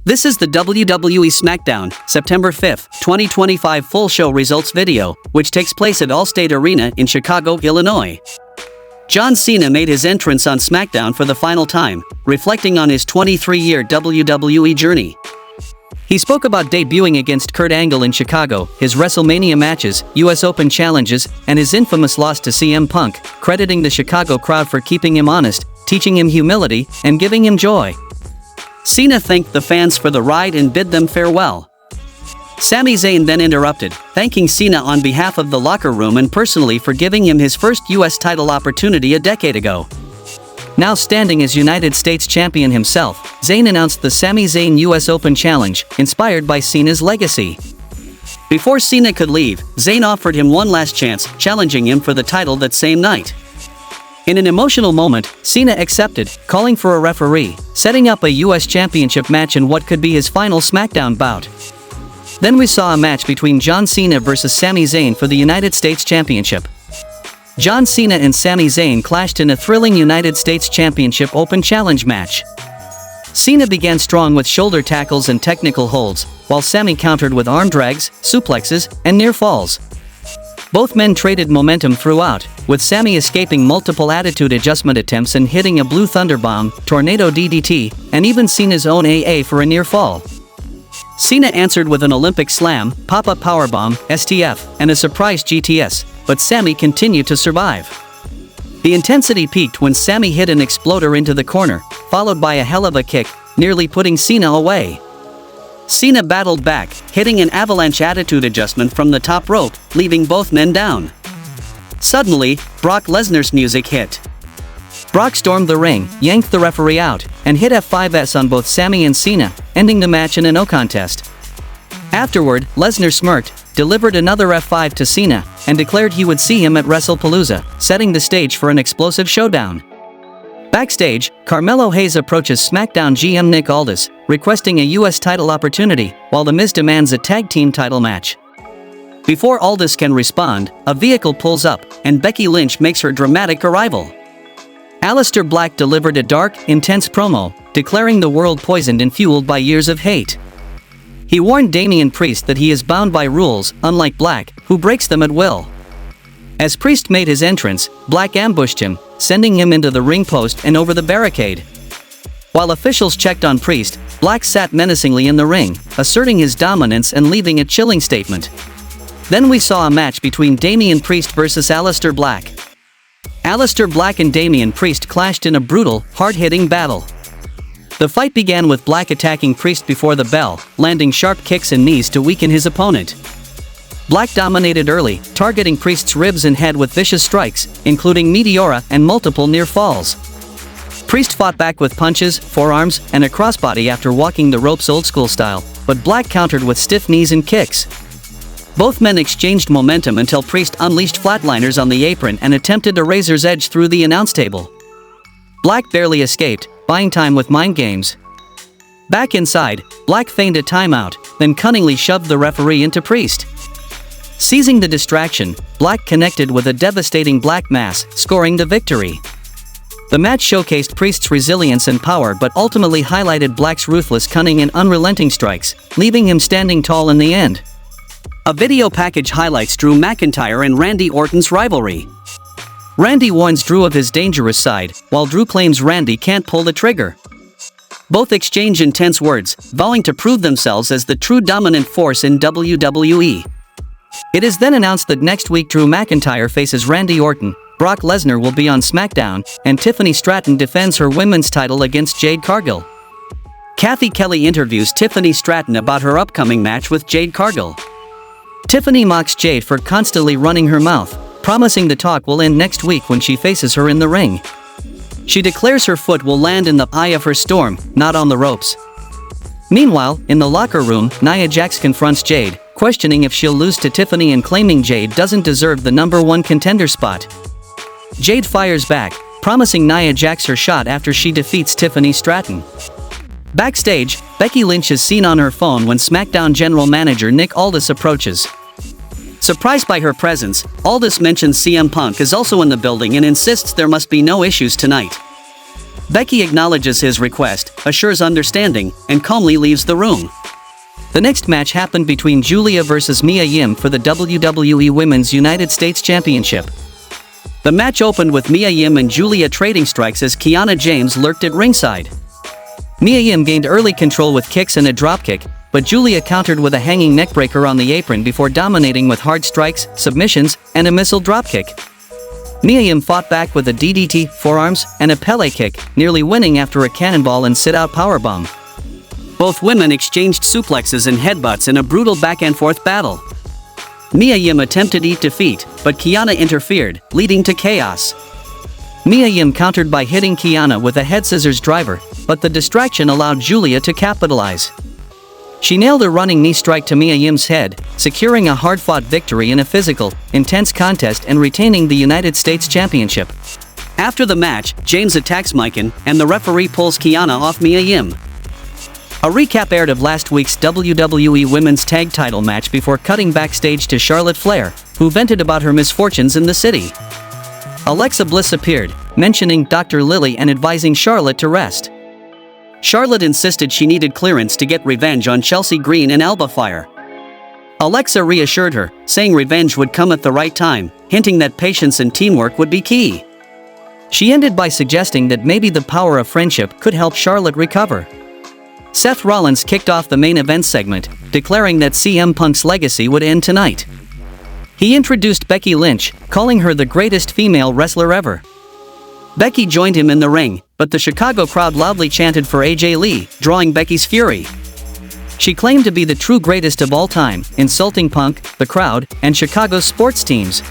This is the WWE SmackDown, September 5, 2025 full show results video, which takes place at Allstate Arena in Chicago, Illinois. John Cena made his entrance on SmackDown for the final time, reflecting on his 23-year WWE journey. He spoke about debuting against Kurt Angle in Chicago, his WrestleMania matches, US Open challenges, and his infamous loss to CM Punk, crediting the Chicago crowd for keeping him honest, teaching him humility, and giving him joy. Cena thanked the fans for the ride and bid them farewell. Sami Zayn then interrupted, thanking Cena on behalf of the locker room and personally for giving him his first US title opportunity a decade ago. Now standing as United States champion himself, Zayn announced the Sami Zayn US Open Challenge, inspired by Cena's legacy. Before Cena could leave, Zayn offered him one last chance, challenging him for the title that same night. In an emotional moment, Cena accepted, calling for a referee, setting up a US Championship match in what could be his final SmackDown bout. Then we saw a match between John Cena versus Sami Zayn for the United States Championship. John Cena and Sami Zayn clashed in a thrilling United States Championship Open Challenge match. Cena began strong with shoulder tackles and technical holds, while Sami countered with arm drags, suplexes, and near falls. Both men traded momentum throughout, with Sami escaping multiple attitude adjustment attempts and hitting a Blue Thunder Bomb, Tornado DDT, and even Cena's own AA for a near fall. Cena answered with an Olympic Slam, Pop-Up Powerbomb, STF, and a surprise GTS, but Sami continued to survive. The intensity peaked when Sami hit an exploder into the corner, followed by a hell of a kick, nearly putting Cena away. Cena battled back, hitting an avalanche attitude adjustment from the top rope, leaving both men down. Suddenly, Brock Lesnar's music hit. Brock stormed the ring, yanked the referee out, and hit F5S on both Sami and Cena, ending the match in a no contest. Afterward, Lesnar smirked, delivered another F5 to Cena, and declared he would see him at WrestlePalooza, setting the stage for an explosive showdown. Backstage, Carmelo Hayes approaches SmackDown GM Nick Aldis, requesting a US title opportunity, while The Miz demands a tag team title match. Before Aldis can respond, a vehicle pulls up, and Becky Lynch makes her dramatic arrival. Aleister Black delivered a dark, intense promo, declaring the world poisoned and fueled by years of hate. He warned Damian Priest that he is bound by rules, unlike Black, who breaks them at will. As Priest made his entrance, Black ambushed him, sending him into the ring post and over the barricade. While officials checked on Priest, Black sat menacingly in the ring, asserting his dominance and leaving a chilling statement. Then we saw a match between Damian Priest versus Aleister Black. Aleister Black and Damian Priest clashed in a brutal, hard-hitting battle. The fight began with Black attacking Priest before the bell, landing sharp kicks and knees to weaken his opponent. Black dominated early, targeting Priest's ribs and head with vicious strikes, including Meteora and multiple near falls. Priest fought back with punches, forearms, and a crossbody after walking the ropes old-school style, but Black countered with stiff knees and kicks. Both men exchanged momentum until Priest unleashed flatliners on the apron and attempted a razor's edge through the announce table. Black barely escaped, buying time with mind games. Back inside, Black feigned a timeout, then cunningly shoved the referee into Priest. Seizing the distraction, Black connected with a devastating Black Mass, scoring the victory. The match showcased Priest's resilience and power but ultimately highlighted Black's ruthless cunning and unrelenting strikes, leaving him standing tall in the end. A video package highlights Drew McIntyre and Randy Orton's rivalry. Randy warns Drew of his dangerous side, while Drew claims Randy can't pull the trigger. Both exchange intense words, vowing to prove themselves as the true dominant force in WWE. It is then announced that next week Drew McIntyre faces Randy Orton, Brock Lesnar will be on SmackDown, and Tiffany Stratton defends her women's title against Jade Cargill. Kathy Kelly interviews Tiffany Stratton about her upcoming match with Jade Cargill. Tiffany mocks Jade for constantly running her mouth, promising the talk will end next week when she faces her in the ring. She declares her foot will land in the eye of her storm, not on the ropes. Meanwhile, in the locker room, Nia Jax confronts Jade, questioning if she'll lose to Tiffany and claiming Jade doesn't deserve the #1 contender spot. Jade fires back, promising Nia Jax her shot after she defeats Tiffany Stratton. Backstage, Becky Lynch is seen on her phone when SmackDown General Manager Nick Aldis approaches. Surprised by her presence, Aldis mentions CM Punk is also in the building and insists there must be no issues tonight. Becky acknowledges his request, assures understanding, and calmly leaves the room. The next match happened between Giulia vs Mia Yim for the WWE Women's United States Championship. The match opened with Mia Yim and Giulia trading strikes as Kiana James lurked at ringside. Mia Yim gained early control with kicks and a dropkick, but Giulia countered with a hanging neckbreaker on the apron before dominating with hard strikes, submissions, and a missile dropkick. Mia Yim fought back with a DDT, forearms, and a Pele kick, nearly winning after a cannonball and sit-out powerbomb. Both women exchanged suplexes and headbutts in a brutal back-and-forth battle. Mia Yim attempted defeat, but Kiana interfered, leading to chaos. Mia Yim countered by hitting Kiana with a head scissors driver, but the distraction allowed Giulia to capitalize. She nailed a running knee strike to Mia Yim's head, securing a hard-fought victory in a physical, intense contest and retaining the United States Championship. After the match, James attacks Mikan, and the referee pulls Kiana off Mia Yim. A recap aired of last week's WWE Women's Tag Title match before cutting backstage to Charlotte Flair, who vented about her misfortunes in the city. Alexa Bliss appeared, mentioning Dr. Lily and advising Charlotte to rest. Charlotte insisted she needed clearance to get revenge on Chelsea Green and Alba Fire. Alexa reassured her, saying revenge would come at the right time, hinting that patience and teamwork would be key. She ended by suggesting that maybe the power of friendship could help Charlotte recover. Seth Rollins kicked off the main event segment, declaring that CM Punk's legacy would end tonight. He introduced Becky Lynch, calling her the greatest female wrestler ever. Becky joined him in the ring, but the Chicago crowd loudly chanted for AJ Lee, drawing Becky's fury. She claimed to be the true greatest of all time, insulting Punk, the crowd, and Chicago's sports teams.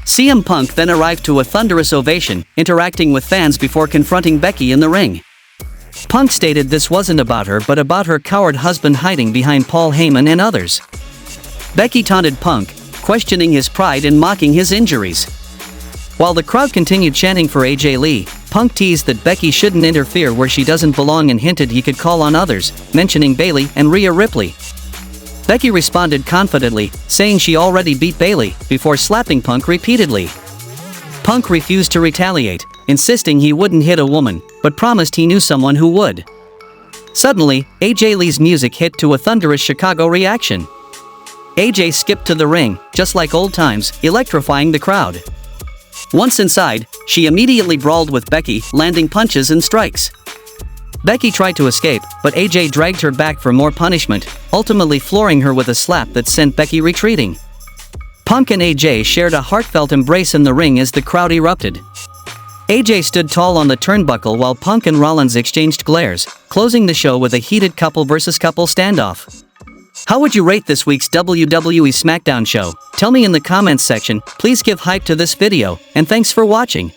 CM Punk then arrived to a thunderous ovation, interacting with fans before confronting Becky in the ring. Punk stated this wasn't about her but about her coward husband hiding behind Paul Heyman and others. Becky taunted Punk, questioning his pride and mocking his injuries. While the crowd continued chanting for AJ Lee, Punk teased that Becky shouldn't interfere where she doesn't belong and hinted he could call on others, mentioning Bayley and Rhea Ripley. Becky responded confidently, saying she already beat Bayley, before slapping Punk repeatedly. Punk refused to retaliate, insisting he wouldn't hit a woman, but promised he knew someone who would. Suddenly, AJ Lee's music hit to a thunderous Chicago reaction. AJ skipped to the ring, just like old times, electrifying the crowd. Once inside, she immediately brawled with Becky, landing punches and strikes. Becky tried to escape, but AJ dragged her back for more punishment, ultimately flooring her with a slap that sent Becky retreating. Punk and AJ shared a heartfelt embrace in the ring as the crowd erupted. AJ stood tall on the turnbuckle while Punk and Rollins exchanged glares, closing the show with a heated couple versus couple standoff. How would you rate this week's WWE SmackDown show? Tell me in the comments section, please give hype to this video, and thanks for watching.